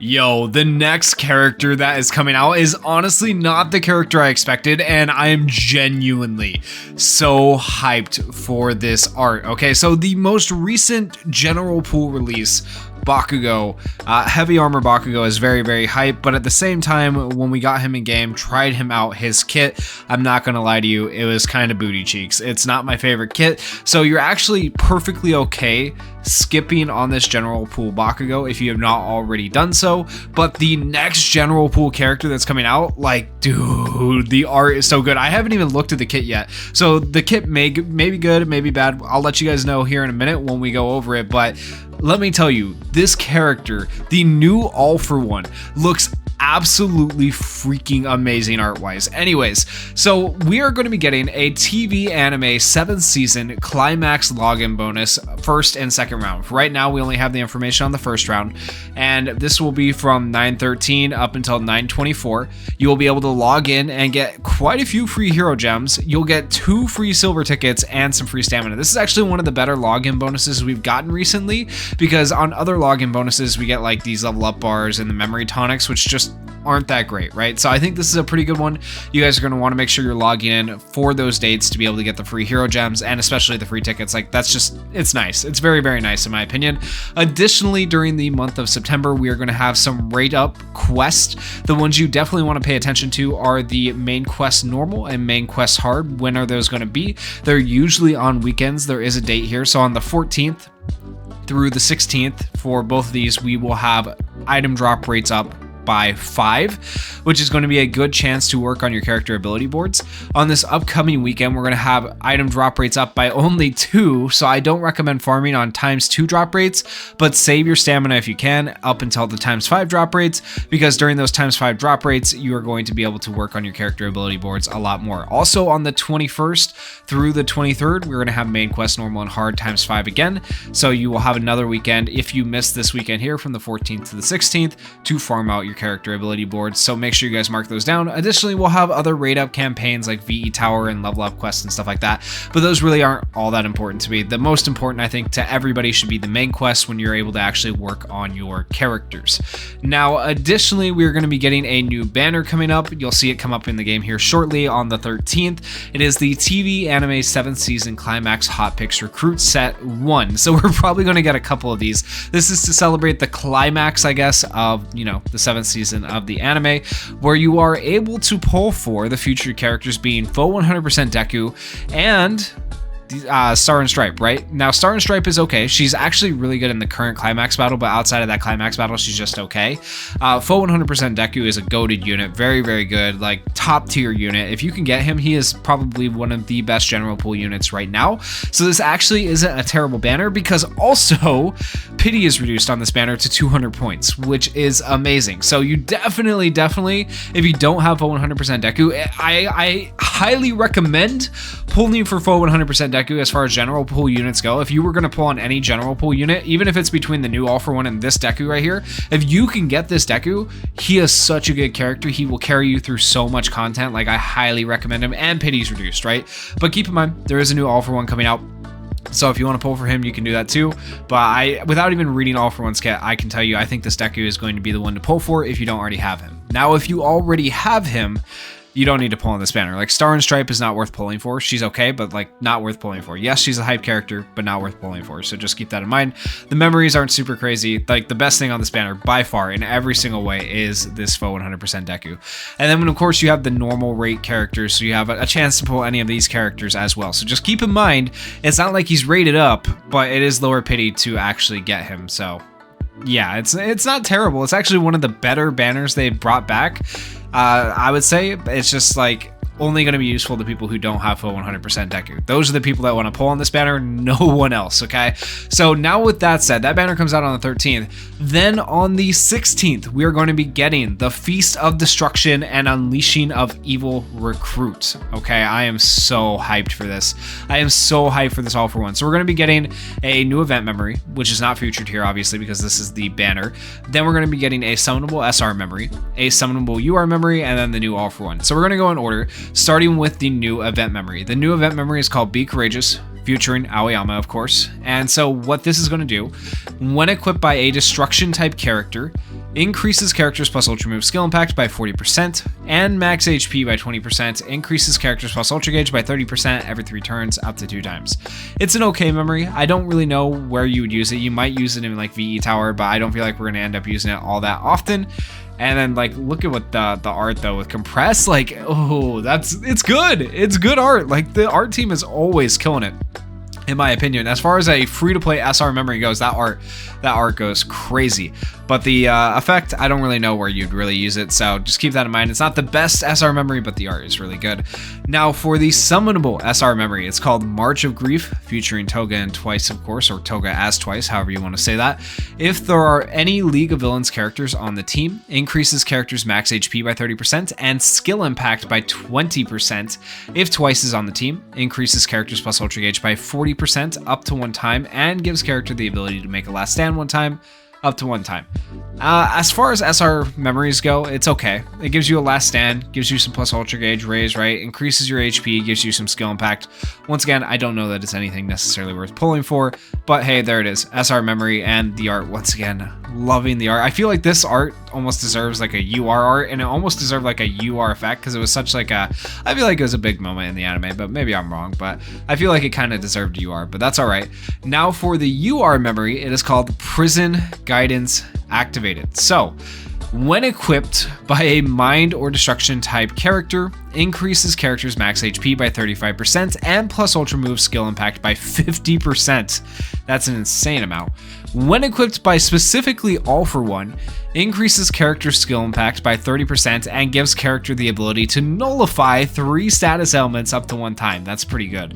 Yo, the next character that is coming out is honestly not the character I expected, and I am genuinely so hyped for this art. Okay, so the most recent general pool release, Bakugo, Heavy Armor Bakugo, is very, very hype, but at the same time, when we got him in game, tried him out, his kit, I'm not gonna lie to you, it was kind of booty cheeks. It's not my favorite kit, so you're actually perfectly okay skipping on this general pool Bakugo if you have not already done so. But the next general pool character that's coming out, like, dude, the art is so good. I haven't even looked at the kit yet, so the kit may be good, may be bad. I'll let you guys know here in a minute when we go over it, but let me tell you, this character, the new All For One, looks absolutely freaking amazing art-wise. Anyways, so we are going to be getting a TV anime 7th season climax login bonus first and second round. Right now, we only have the information on the first round, and this will be from 9:13 up until 9:24. You will be able to log in and get quite a few free hero gems. You'll get 2 free silver tickets and some free stamina. This is actually one of the better login bonuses we've gotten recently, because on other login bonuses, we get like these level up bars and the memory tonics, which just aren't that great, right? So I think this is a pretty good one. You guys are going to want to make sure you're logging in for those dates to be able to get the free hero gems and especially the free tickets. Like, that's just, it's nice. It's very, very nice in my opinion. Additionally, during the month of September, we are going to have some rate up quests. The ones you definitely want to pay attention to are the main quest normal and main quest hard. When are those going to be? They're usually on weekends. There is a date here. So on the 14th through the 16th for both of these, we will have item drop rates up by 5, which is going to be a good chance to work on your character ability boards. On this upcoming weekend, we're going to have item drop rates up by only 2, so I don't recommend farming on ×2 drop rates, but save your stamina if you can up until the ×5 drop rates, because during those ×5 drop rates, you are going to be able to work on your character ability boards a lot more. Also, on the 21st through the 23rd, we're going to have main quest normal and hard ×5 again, so you will have another weekend if you miss this weekend here from the 14th to the 16th to farm out your character ability boards, so make sure you guys mark those down. Additionally, we'll have other rate up campaigns like VE Tower and level up quests and stuff like that, but those really aren't all that important to me. The most important, I think, to everybody should be the main quest when you're able to actually work on your characters. Now, additionally, we're going to be getting a new banner coming up. You'll see it come up in the game here shortly on the 13th. It is the TV anime 7th season climax hot picks recruit set 1. So we're probably going to get a couple of these. This is to celebrate the climax, I guess, of, you know, the 7th season of the anime, where you are able to pull for the featured characters being full 100% Deku and Star and Stripe, right? Now, Star and Stripe is okay. She's actually really good in the current climax battle, but outside of that climax battle, she's just okay. Full 100% Deku is a goated unit. Very, very good. Like, top tier unit. If you can get him, he is probably one of the best general pool units right now. So this actually isn't a terrible banner, because also pity is reduced on this banner to 200 points, which is amazing. So you definitely, if you don't have full 100% Deku, I highly recommend pulling for full 100% Deku as far as general pool units go. If you were going to pull on any general pool unit, even if it's between the new All For One and this Deku right here, if you can get this Deku, he is such a good character. He will carry you through so much content. Like, I highly recommend him, and pity's reduced, right? But keep in mind, there is a new All For One coming out. So if you want to pull for him, you can do that too. But without even reading All For One's kit, I can tell you, I think this Deku is going to be the one to pull for if you don't already have him. Now, if you already have him, you don't need to pull on this banner. Like, Star and Stripe is not worth pulling for. She's okay, but like, not worth pulling for. Yes, she's a hype character, but not worth pulling for. So just keep that in mind. The memories aren't super crazy. Like, the best thing on this banner by far in every single way is this full 100% Deku. And then, of course, you have the normal rate characters, so you have a chance to pull any of these characters as well. So just keep in mind, it's not like he's rated up, but it is lower pity to actually get him. So yeah, it's not terrible. It's actually one of the better banners they brought back. I would say it's just like only going to be useful to people who don't have full 100% Deku. Those are the people that want to pull on this banner, no one else, okay? So now with that said, that banner comes out on the 13th. Then on the 16th, we are going to be getting the Feast of Destruction and Unleashing of Evil Recruit, okay? I am so hyped for this. I am so hyped for this All For One. So we're going to be getting a new event memory, which is not featured here, obviously, because this is the banner. Then we're going to be getting a summonable SR memory, a summonable UR memory, and then the new All For One. So we're going to go in order, starting with the new event memory. The new event memory is called Be Courageous, featuring Aoyama, of course. And so what this is going to do, when equipped by a destruction type character, increases characters plus ultra move skill impact by 40%, and max HP by 20%, increases characters plus ultra gauge by 30% every 3 turns up to 2 times. It's an okay memory. I don't really know where you would use it. You might use it in like VE Tower, but I don't feel like we're gonna end up using it all that often. And then like look at what the art though with compress, like, oh, it's good. It's good art. Like the art team is always killing it, in my opinion. As far as a free-to-play SR memory goes, that art goes crazy. But the effect, I don't really know where you'd really use it, so just keep that in mind. It's not the best SR memory, but the art is really good. Now for the summonable SR memory, it's called March of Grief, featuring Toga and Twice, of course, or Toga as Twice, however you want to say that. If there are any League of Villains characters on the team, increases characters max HP by 30% and skill impact by 20%. If Twice is on the team, increases characters plus ultra gauge by 40% up to 1 time and gives character the ability to make a last stand 1 time, up to 1 time. As far as SR memories go, it's okay. It gives you a last stand, gives you some plus ultra gauge raise, right? Increases your HP, gives you some skill impact. Once again, I don't know that it's anything necessarily worth pulling for, but hey, there it is. SR memory and the art, once again, loving the art. I feel like this art almost deserves like a UR art, and it almost deserved like a UR effect because it was such like a, I feel like it was a big moment in the anime, but maybe I'm wrong, but I feel like it kind of deserved UR, but that's all right. Now for the UR memory, it is called Prison Guidance Activated. So when equipped by a mind or destruction type character, increases character's max HP by 35% and plus ultra move skill impact by 50%. That's an insane amount. When equipped by specifically All for One, increases character skill impact by 30% and gives character the ability to nullify 3 status elements up to 1 time. That's pretty good.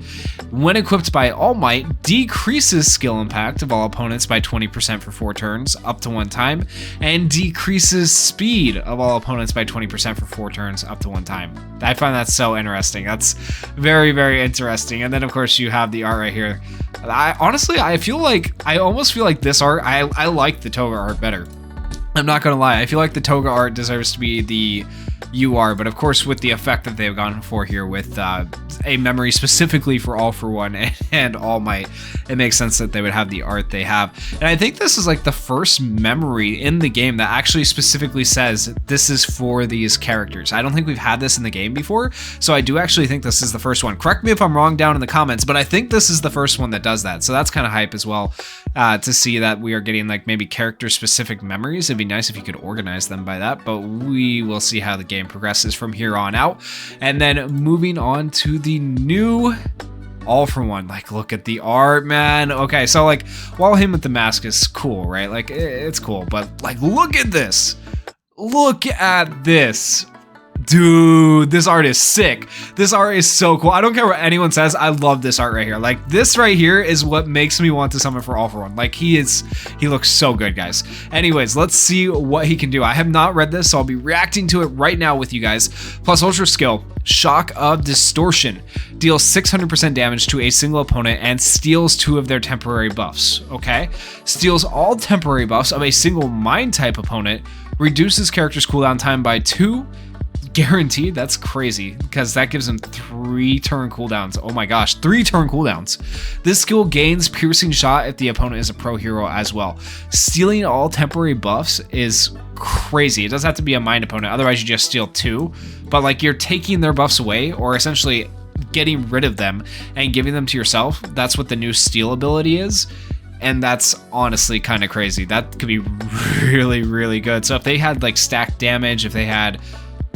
When equipped by All Might, decreases skill impact of all opponents by 20% for 4 turns up to 1 time, and decreases speed of all opponents by 20% for 4 turns up to 1 time. I find that so interesting. That's very, very interesting. And then of course you have the art right here. I almost feel like this art, I like the Toga art better. I'm not gonna lie, I feel like the Toga art deserves to be the UR, but of course with the effect that they've gone for here with a memory specifically for All for One and All Might, it makes sense that they would have the art they have. And I think this is like the first memory in the game that actually specifically says this is for these characters. I don't think we've had this in the game before, so I do actually think this is the first one. Correct me if I'm wrong down in the comments, but I think this is the first one that does that, so that's kind of hype as well, to see that we are getting like maybe character specific memories. It'd be nice if you could organize them by that, but we will see how the game progresses from here on out. And then moving on to the new All for One. Like, look at the art, man. Okay, so like while him with the mask is cool, right? Like it's cool, but like look at this. Look at this. Dude, this art is sick. This art is so cool. I don't care what anyone says. I love this art right here. Like this right here is what makes me want to summon for All for One. Like he looks so good, guys. Anyways, let's see what he can do. I have not read this, so I'll be reacting to it right now with you guys. Plus ultra skill, Shock of Distortion. Deals 600% damage to a single opponent and steals 2 of their temporary buffs. Okay. Steals all temporary buffs of a single mind type opponent. Reduces character's cooldown time by 2. Guaranteed. That's crazy because that gives him 3 turn cooldowns. Oh my gosh, 3 turn cooldowns. This skill gains piercing shot if the opponent is a pro hero as well. Stealing all temporary buffs is crazy. It doesn't have to be a mind opponent, otherwise you just steal 2, but like you're taking their buffs away or essentially getting rid of them and giving them to yourself. That's what the new steal ability is. And that's honestly kind of crazy. That could be really, really good. So if they had like stacked damage, if they had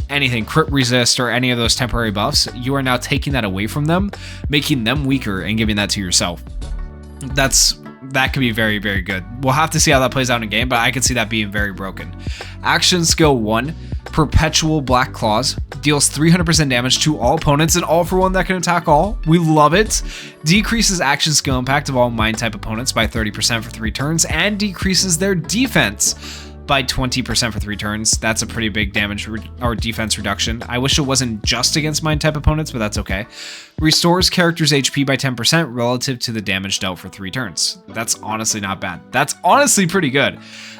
anything, crit resist or any of those temporary buffs, you are now taking that away from them, making them weaker and giving that to yourself. That could be very, very good. We'll have to see how that plays out in game, but I could see that being very broken. Action skill 1, Perpetual Black Claws. Deals 300% damage to all opponents and All for One that can attack all. We love it. Decreases action skill impact of all mind type opponents by 30% for 3 turns and decreases their defense by 20% for 3 turns. That's a pretty big damage or defense reduction. I wish it wasn't just against mind type opponents, but that's okay. Restores character's HP by 10% relative to the damage dealt for 3 turns. That's honestly not bad. That's honestly pretty good.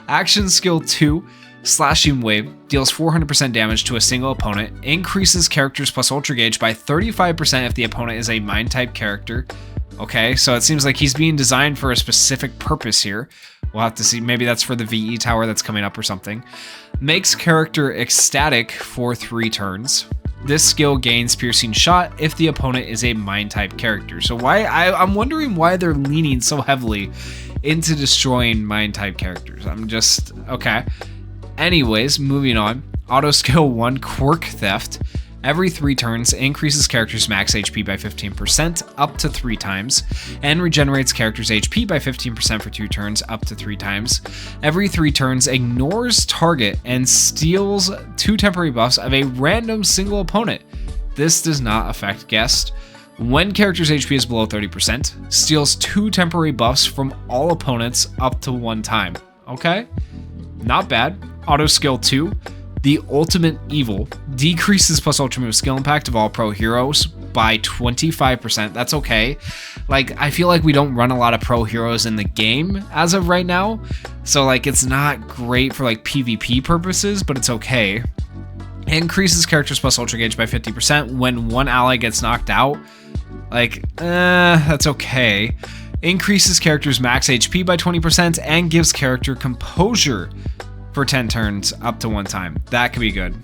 Action skill 2, Slashing Wave deals 400% damage to a single opponent, increases characters plus Ultra Gauge by 35% if the opponent is a Mind type character. Okay, so it seems like he's being designed for a specific purpose here. We'll have to see, maybe that's for the VE tower that's coming up or something. Makes character ecstatic for 3 turns. This skill gains Piercing Shot if the opponent is a Mind type character. So I'm wondering why they're leaning so heavily into destroying Mind type characters. Okay. Anyways, moving on. Auto skill 1, Quirk Theft. Every 3 turns, increases characters' max HP by 15% up to 3 times, and regenerates characters' HP by 15% for 2 turns up to 3 times. Every 3 turns, ignores target and steals 2 temporary buffs of a random single opponent. This does not affect guest. When character's HP is below 30%, steals 2 temporary buffs from all opponents up to 1 time. Okay, not bad. Auto skill 2. The Ultimate Evil decreases plus ultra move skill impact of all pro heroes by 25%. That's okay. Like, I feel like we don't run a lot of pro heroes in the game as of right now. So like, it's not great for like PvP purposes, but it's okay. Increases characters plus ultra gauge by 50% when one ally gets knocked out. Like, that's okay. Increases characters max HP by 20% and gives character composure for 10 turns up to 1 time. That could be good.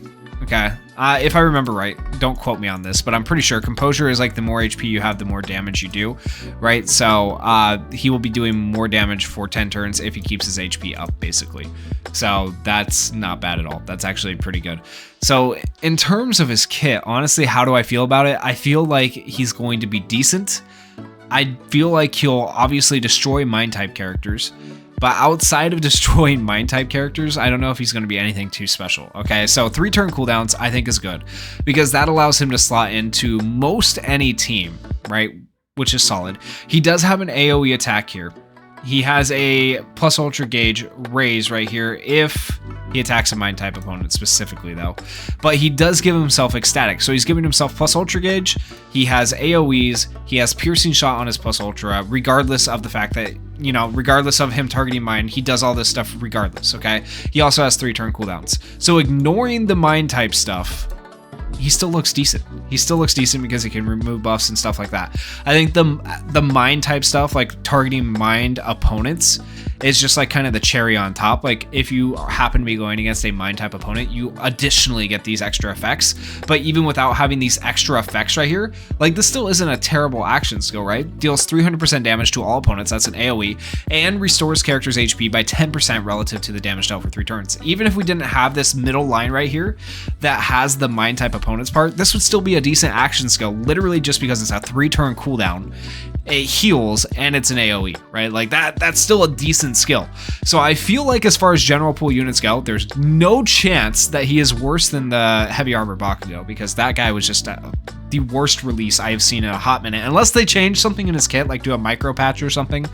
Okay. If I remember right, don't quote me on this, but I'm pretty sure composure is like the more HP you have, the more damage you do, right? So he will be doing more damage for 10 turns if he keeps his HP up, basically. So that's not bad at all. That's actually pretty good. So in terms of his kit, honestly, how do I feel about it? I feel like he's going to be decent. I feel like he'll obviously destroy Mind type characters. But outside of destroying Mind type characters, I don't know if he's going to be anything too special. Okay, so 3 turn cooldowns I think is good because that allows him to slot into most any team, right? Which is solid. He does have an AoE attack here. He has a plus ultra gauge raise right here if he attacks a Mind type opponent specifically though. But he does give himself ecstatic. So he's giving himself plus ultra gauge. He has AoEs. He has piercing shot on his plus ultra, regardless of the fact that, you know, regardless of him targeting Mind, he does all this stuff regardless, okay? He also has 3 turn cooldowns. So ignoring the Mind type stuff, he still looks decent. He still looks decent because he can remove buffs and stuff like that. I think the Mind type stuff, like targeting Mind opponents, is just like kind of the cherry on top. Like if you happen to be going against a Mind type opponent, you additionally get these extra effects. But even without having these extra effects right here, like this still isn't a terrible action skill, right? Deals 300% damage to all opponents, that's an AoE, and restores characters' HP by 10% relative to the damage dealt for 3 turns. Even if we didn't have this middle line right here that has the Mind type opponents part, this would still be a decent action skill, literally just because it's a 3 turn cooldown. It heals and it's an AoE, right? Like that's still a decent skill. So I feel like as far as general pool units go, there's no chance that he is worse than the heavy armor Bakugo, because that guy was just the worst release I have seen in a hot minute. Unless they change something in his kit, like do a micro patch or something,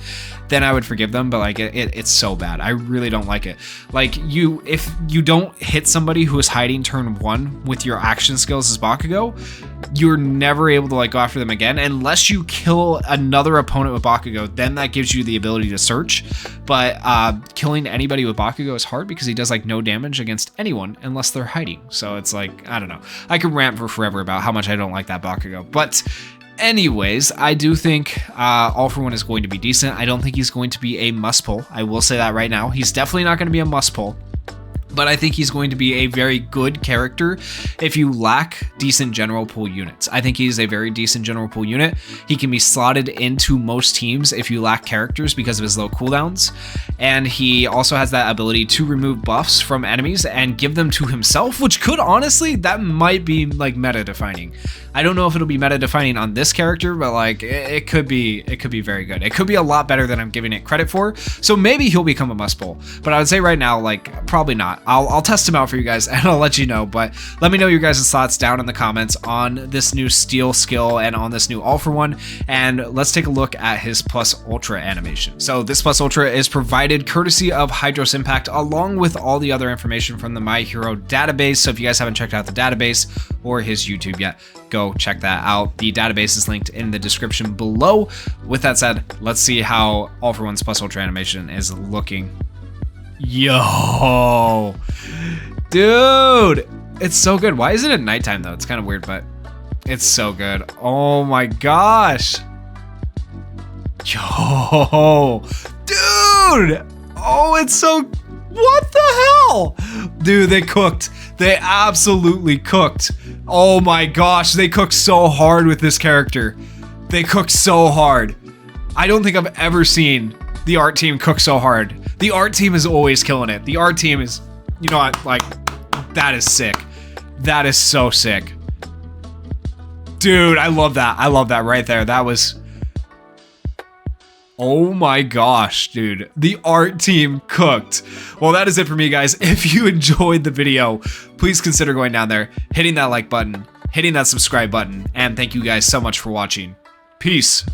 then I would forgive them. But like it's so bad. I really don't like it. Like if you don't hit somebody who is hiding turn 1 with your action skills as Bakugo, you're never able to like go after them again unless you kill another opponent with Bakugo. Then that gives you the ability to search. But killing anybody with Bakugo is hard because he does like no damage against anyone unless they're hiding. So it's like, I don't know. I could rant for forever about how much I don't like that Bakugo. But anyways, I do think All For One is going to be decent. I don't think he's going to be a must pull. I will say that right now. He's definitely not going to be a must pull. But I think he's going to be a very good character if you lack decent general pool units. I think he's a very decent general pool unit. He can be slotted into most teams if you lack characters because of his low cooldowns. And he also has that ability to remove buffs from enemies and give them to himself, which could honestly, that might be like meta defining. I don't know if it'll be meta defining on this character, but like it could be very good. It could be a lot better than I'm giving it credit for. So maybe he'll become a must pull. But I would say right now, like probably not. I'll test him out for you guys and I'll let you know. But let me know your guys' thoughts down in the comments on this new steel skill and on this new All For One. And let's take a look at his plus ultra animation. So this plus ultra is provided courtesy of Hydros Impact along with all the other information from the My Hero database. So if you guys haven't checked out the database or his YouTube yet, go check that out. The database is linked in the description below. With that said, let's see how All For One's plus ultra animation is looking. Yo, dude, it's so good. Why isn't it nighttime though? It's kind of weird, but it's so good. Oh my gosh. Yo, dude. Oh, it's so, what the hell? Dude, they cooked. They absolutely cooked. Oh my gosh, they cooked so hard with this character. They cooked so hard. I don't think I've ever seen the art team cook so hard. The art team is always killing it. The art team is, you know what, like, that is sick. That is so sick. Dude, I love that. I love that right there. That was... Oh my gosh, dude. The art team cooked. Well, that is it for me, guys. If you enjoyed the video, please consider going down there, hitting that like button, hitting that subscribe button, and thank you guys so much for watching. Peace.